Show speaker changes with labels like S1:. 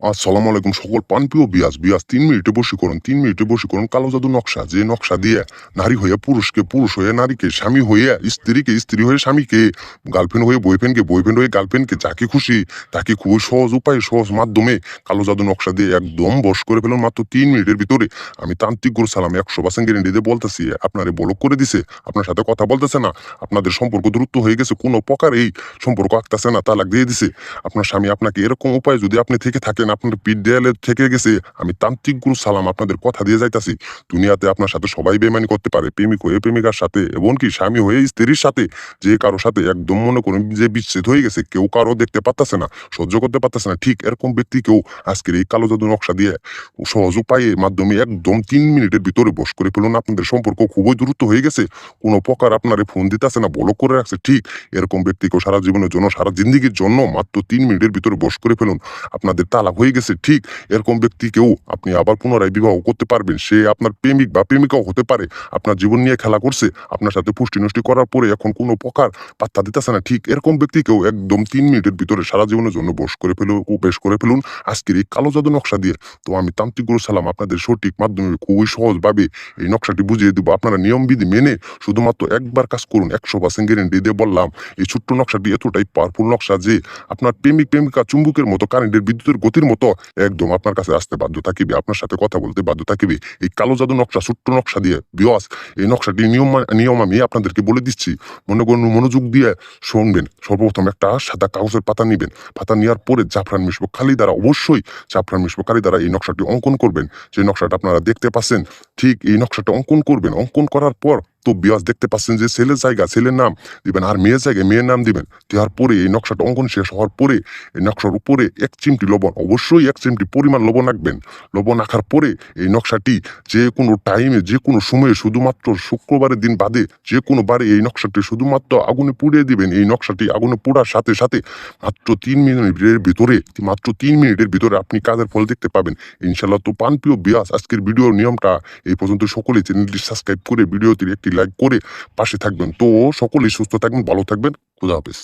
S1: আসসালামু আলাইকুম সকল প্রাণপ্রিয় বিয়াস ৩ মিনিটে বশীকরণ ৩ মিনিটে বশীকরণ কালো জাদু নকশা। যে নকশা দিয়ে নারী হয়ে পুরুষকে, পুরুষ হয়ে নারীকে, স্বামী হয়ে স্ত্রীকে, স্ত্রী হয়ে স্বামীকে, গার্লফ্রেন্ড হয়ে বয়ফ্রেন্ডকে, বয়ফ্রেন্ড হয়ে গার্লফ্রেন্ডকে যাকে খুশি তাকে খুবই সহজ উপায়ে, সহজ মাধ্যমে কালো জাদু নকশা দিয়ে একদম বশ করে ফেলুন মাত্র ৩ মিনিটের ভিতরে। আমি তান্ত্রিক গুরু সালাম ১০০% গ্যারান্টি দিয়ে বলতেছি, আপনারে ব্লক করে দিছে, আপনার সাথে কথা বলতেছে না, আপনাদের সম্পর্ক দূরত্ব হয়ে গেছে, কোনো প্রকার এই সম্পর্ক আঁকতেছে না, তালাক দিয়ে দিছে। আপনার স্বামী আপনাকে এরকম উপায়ে যদি আপনি থেকে থাকেন, আপনার পিঠ দেয়ালে থেকে গেছে, আমি তান্ত্রিক গুরু সালাম আপনাদের কথা দিয়ে যাইতাছি। দুনিয়াতে আপনার সাথে সবাই বেইমানি করতে পারে। প্রেমিক হয়ে প্রেমিকার সাথে, এমনকি স্বামী হয়ে স্ত্রীর সাথে, যে কারো সাথে একদম মনে করেন যে বিচ্ছেদ হয়ে গেছে, কেউ কারো দেখতে পারতেছে না, সহ্য করতে পারতেছে না, ঠিক এরকম ব্যক্তিকেও আজকের এই কালো জাদু নকশা দিয়ে সহজ উপায়ের মাধ্যমে একদম ৩ মিনিটের ভিতরে বশ করে ফেলুন। আপনাদের সম্পর্ক খুবই দূরত্ব হয়ে গেছে, কোনো প্রকার আপনারে ফোন দিতেছে না, ব্লক করে রাখছে, ঠিক এরকম ব্যক্তিকেও সারা জীবনের জন্য, সারা জিন্দেগীর জন্য মাত্র ৩ মিনিটের ভিতরে বশ করে ফেলুন। আপনাদের তালাক হয়ে গেছে, ঠিক এরকম ব্যক্তিকেও আপনি আবার পুনরায় বিবাহ করতে পারবেন। সে আপনার প্রেমিক বা প্রেমিকাও হতে পারে। আপনার জীবন নিয়ে খেলা করছে, আপনার সাথে পুষ্টি নষ্টি করার পরে এখন কোনো প্রকার পাত্তা দিতেছে না, ঠিক এরকম ব্যক্তিকেও একদম ৩ মিনিটের ভিতরে সারা জীবনের জন্য বশ করে ফেলুন, বেশ করে ফেলুন আজকের এই কালো জাদু নকশা দিয়ে। তো আমি তান্ত্রিক গুরু সালাম আপনাদের সঠিক মাধ্যমে খুবই সহজভাবে এই নকশাটি বুঝিয়ে দিব। আপনারা নিয়মবিধি মেনে শুধুমাত্র একবার কাজ করুন। ১০০% গ্যারান্টি দিয়ে বললাম, এই ছোট্ট নকশাটি এতটাই পাওয়ারফুল নকশা যে আপনার প্রেমিক প্রেমিকা চুম্বকের মতো, কারেন্টের বিদ্যুতের গতির মতো একদম আপনার কাছে আসতে বাধ্য থাকিবে, আপনার সাথে কথা বলতে বাধ্য থাকিবে এই কালো জাদু নকশা, ছোট্ট নকশা দিয়ে। বিয়স, এই নকশাটি নিয়ম আমি আপনাদেরকে বলে দিচ্ছি, মনে করুন মনোযোগ দিয়ে শুনবেন। সর্বপ্রথম একটা সাদা কাগজের পাতা নিবেন, পাতা নেওয়ার পরে জাফরান মিশবো কালি দ্বারা, অবশ্যই জাফরান মিশবো কালি দ্বারা এই নকশাটি অঙ্কন করবেন। যে নকশাটা আপনারা দেখতে পাচ্ছেন, ঠিক এই নকশাটা অঙ্কন করবেন। অঙ্কন করার পর তো বিয়াস দেখতে পাচ্ছেন যে ছেলের জায়গা ছেলের নাম দিবেন, আর মেয়ের জায়গায় মেয়ের নাম দিবেন। দেওয়ার পরে এই নকশাটা অঙ্কন শেষ হওয়ার পরে এই নকশার উপরে ১ চিমটি লবণ, অবশ্যই ১ চিমটি পরিমাণ লবণ রাখবেন। লবণ রাখার পরে এই নকশাটি যে কোনো টাইমে, যে কোনো সময়ে, শুধুমাত্র শুক্রবারের দিন বাদে যে কোনো বারে এই নকশাটি শুধুমাত্র আগুনে পুড়িয়ে দিবেন। এই নকশাটি আগুনে পোড়ার সাথে সাথে মাত্র ৩ মিনিটের ভিতরে, মাত্র ৩ মিনিটের ভিতরে আপনি কাজের ফল দেখতে পাবেন ইনশাল্লাহ। তো প্রাণপ্রিয় বিয়াস, আজকের ভিডিওর নিয়মটা এই পর্যন্ত। সকলেই চ্যানেলটি সাবস্ক্রাইব করে ভিডিওটির একটি লাইক করে পাশে থাকবেন। তো সকলেই সুস্থ থাকবেন, ভালো থাকবেন, খুদা হাফেজ।